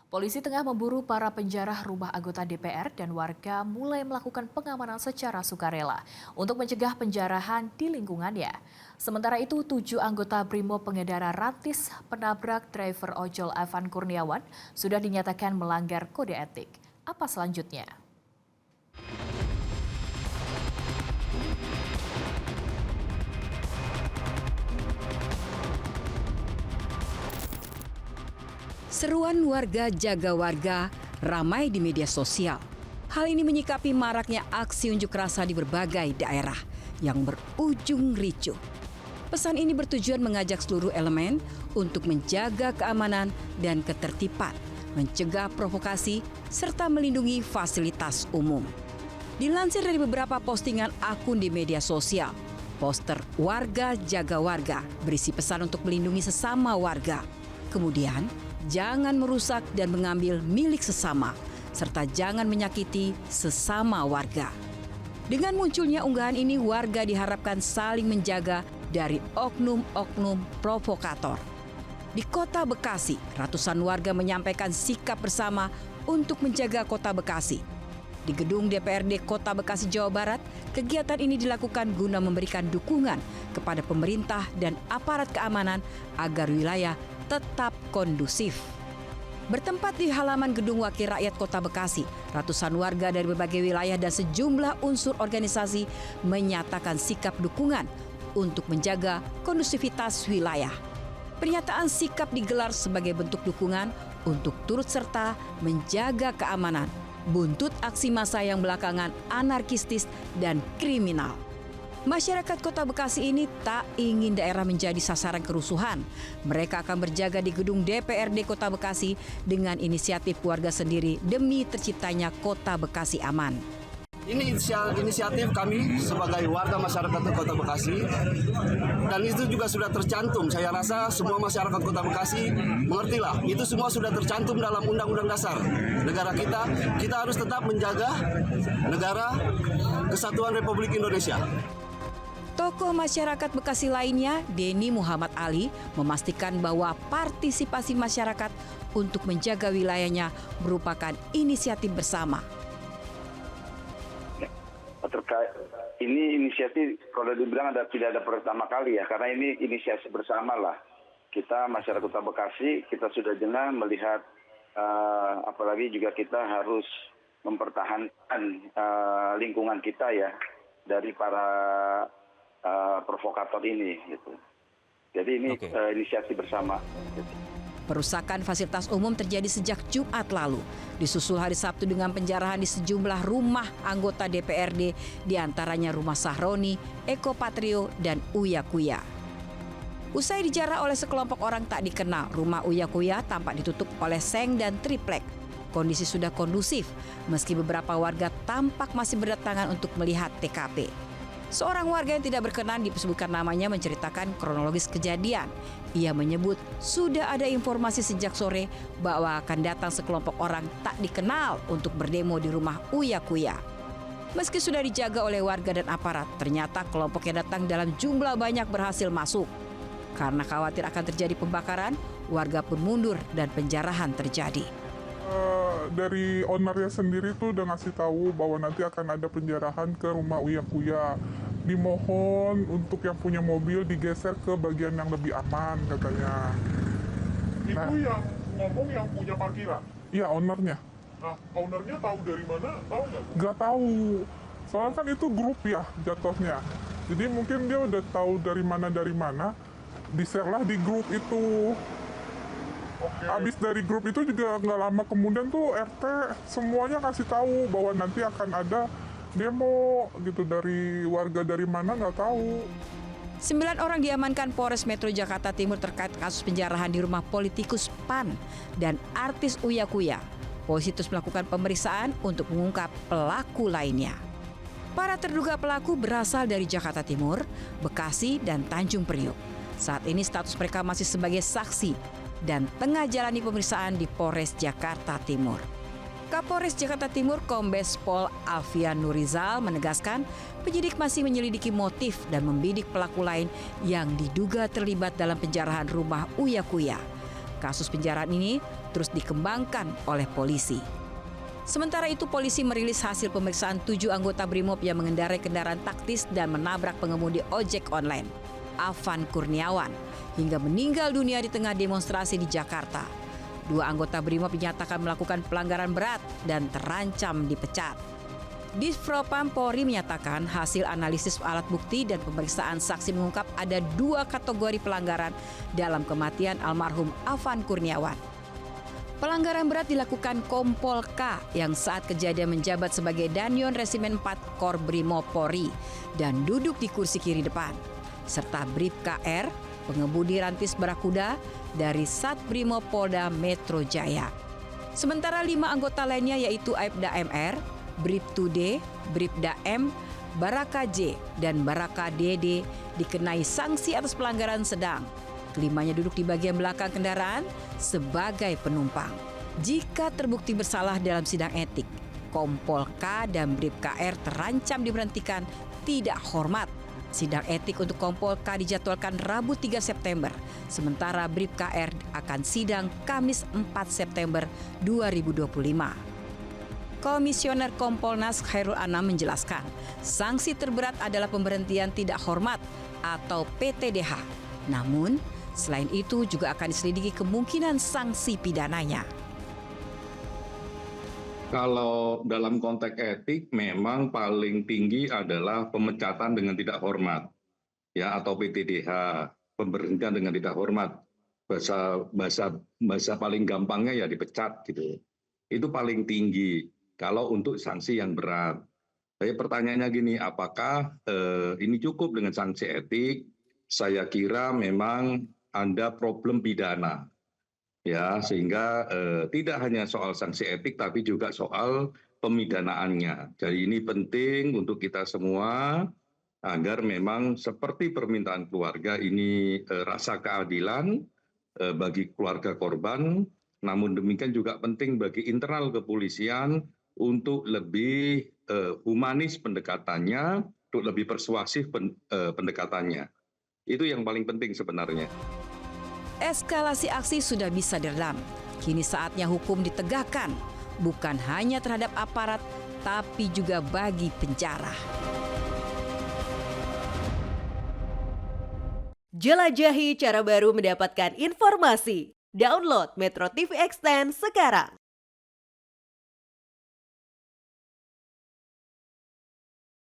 Polisi tengah memburu para penjara rumah anggota DPR dan warga mulai melakukan pengamanan secara sukarela untuk mencegah penjarahan di lingkungannya. Sementara itu, 7 anggota Brimo pengendara Rantis penabrak driver ojol Evan Kurniawan sudah dinyatakan melanggar kode etik. Apa selanjutnya? Seruan warga jaga warga ramai di media sosial. Hal ini menyikapi maraknya aksi unjuk rasa di berbagai daerah yang berujung ricuh. Pesan ini bertujuan mengajak seluruh elemen untuk menjaga keamanan dan ketertiban, mencegah provokasi, serta melindungi fasilitas umum. Dilansir dari beberapa postingan akun di media sosial, poster warga jaga warga berisi pesan untuk melindungi sesama warga. Kemudian, jangan merusak dan mengambil milik sesama, serta jangan menyakiti sesama warga. Dengan munculnya unggahan ini, warga diharapkan saling menjaga dari oknum-oknum provokator. Di Kota Bekasi, ratusan warga menyampaikan sikap bersama untuk menjaga Kota Bekasi. Di gedung DPRD Kota Bekasi, Jawa Barat, kegiatan ini dilakukan guna memberikan dukungan kepada pemerintah dan aparat keamanan agar wilayah tetap kondusif. Bertempat di halaman Gedung Wakil Rakyat Kota Bekasi, ratusan warga dari berbagai wilayah dan sejumlah unsur organisasi menyatakan sikap dukungan untuk menjaga kondusivitas wilayah. Pernyataan sikap digelar sebagai bentuk dukungan untuk turut serta menjaga keamanan, buntut aksi massa yang belakangan anarkistis dan kriminal. Masyarakat Kota Bekasi ini tak ingin daerah menjadi sasaran kerusuhan. Mereka akan berjaga di gedung DPRD Kota Bekasi dengan inisiatif warga sendiri demi terciptanya Kota Bekasi aman. Ini inisiatif kami sebagai warga masyarakat Kota Bekasi, dan itu juga sudah tercantum. Saya rasa semua masyarakat Kota Bekasi mengertilah, itu semua sudah tercantum dalam Undang-Undang Dasar negara kita. Kita harus tetap menjaga negara Kesatuan Republik Indonesia. Tokoh masyarakat Bekasi lainnya, Denny Muhammad Ali, memastikan bahwa partisipasi masyarakat untuk menjaga wilayahnya merupakan inisiatif bersama. Terkait ini inisiatif, kalau dibilang tidak ada pertama kali ya, karena ini inisiatif bersama lah. Kita masyarakat Kota Bekasi, kita sudah jengah melihat, apalagi juga kita harus mempertahankan lingkungan kita ya dari para provokator ini gitu. Jadi ini inisiatif bersama. Perusakan fasilitas umum terjadi sejak Jumat lalu, disusul hari Sabtu dengan penjarahan di sejumlah rumah anggota DPRD, diantaranya rumah Sahroni, Eko Patrio, dan Uya Kuya. Usai dijarah oleh sekelompok orang tak dikenal, rumah Uya Kuya tampak ditutup oleh seng dan triplek. Kondisi sudah kondusif, meski beberapa warga tampak masih berdatangan untuk melihat TKP. Seorang warga yang tidak berkenan disebutkan namanya menceritakan kronologis kejadian. Ia menyebut sudah ada informasi sejak sore bahwa akan datang sekelompok orang tak dikenal untuk berdemo di rumah Uya Kuya. Meski sudah dijaga oleh warga dan aparat, ternyata kelompok yang datang dalam jumlah banyak berhasil masuk. Karena khawatir akan terjadi pembakaran, warga pun mundur dan penjarahan terjadi. Dari ownernya sendiri tuh udah ngasih tahu bahwa nanti akan ada penjarahan ke rumah Uya Kuya. Dimohon untuk yang punya mobil digeser ke bagian yang lebih aman katanya. Itu yang ngomong yang punya parkiran? Iya, ownernya. Nah, ownernya tahu dari mana? Tahu nggak? Nggak tahu. Soalnya kan itu grup ya jatuhnya. Jadi mungkin dia udah tahu dari mana, di-share lah di grup itu. Abis dari grup itu juga nggak lama kemudian tuh RT semuanya kasih tahu bahwa nanti akan ada demo gitu, dari warga dari mana nggak tahu. 9 orang diamankan Polres Metro Jakarta Timur terkait kasus penjarahan di rumah politikus PAN dan artis Uya Kuya. Polisi terus melakukan pemeriksaan untuk mengungkap pelaku lainnya. Para terduga pelaku berasal dari Jakarta Timur, Bekasi, dan Tanjung Priok. Saat ini status mereka masih sebagai saksi dan tengah jalani pemeriksaan di Polres Jakarta Timur. Kapolres Jakarta Timur Kombes Pol Alfian Nurizal menegaskan penyidik masih menyelidiki motif dan membidik pelaku lain yang diduga terlibat dalam penjarahan rumah Uya Kuya. Kasus penjarahan ini terus dikembangkan oleh polisi. Sementara itu polisi merilis hasil pemeriksaan 7 anggota BRIMOB yang mengendarai kendaraan taktis dan menabrak pengemudi ojek online, Afan Kurniawan, hingga meninggal dunia di tengah demonstrasi di Jakarta. 2 anggota BRIMOB dinyatakan melakukan pelanggaran berat dan terancam dipecat. Dispropam Polri menyatakan hasil analisis alat bukti dan pemeriksaan saksi mengungkap ada 2 kategori pelanggaran dalam kematian almarhum Afan Kurniawan. Pelanggaran berat dilakukan Kompol K yang saat kejadian menjabat sebagai Danyon Resimen 4 Kor Brimob Polri dan duduk di kursi kiri depan, serta Brib KR, pengemudi rantis barakuda dari Sat Brimob Polda Metro Jaya. Sementara 5 anggota lainnya yaitu Aibda MR, Brib 2D, Bribda M, Baraka J, dan Baraka DD dikenai sanksi atas pelanggaran sedang. Kelimanya duduk di bagian belakang kendaraan sebagai penumpang. Jika terbukti bersalah dalam sidang etik, Kompol K dan Brib KR terancam diberhentikan tidak hormat. Sidang etik untuk Kompol K dijadwalkan Rabu 3 September, sementara Brib KR akan sidang Kamis 4 September 2025. Komisioner Kompolnas Khairul Anam menjelaskan, sanksi terberat adalah pemberhentian tidak hormat atau PTDH. Namun, selain itu juga akan diselidiki kemungkinan sanksi pidananya. Kalau dalam konteks etik memang paling tinggi adalah pemecatan dengan tidak hormat, ya, atau PTDH, pemberhentian dengan tidak hormat. Bahasa paling gampangnya ya dipecat gitu. Itu paling tinggi kalau untuk sanksi yang berat. Tapi pertanyaannya gini, apakah ini cukup dengan sanksi etik? Saya kira memang ada problem pidana, ya, sehingga tidak hanya soal sanksi etik tapi juga soal pemidanaannya. Jadi ini penting untuk kita semua agar memang seperti permintaan keluarga ini rasa keadilan bagi keluarga korban, namun demikian juga penting bagi internal kepolisian untuk lebih humanis pendekatannya, untuk lebih persuasif pendekatannya. Itu yang paling penting sebenarnya. Eskalasi aksi sudah bisa diredam. Kini saatnya hukum ditegakkan, bukan hanya terhadap aparat, tapi juga bagi penjara. Jelajahi cara baru mendapatkan informasi. Download Metro TV Extend sekarang.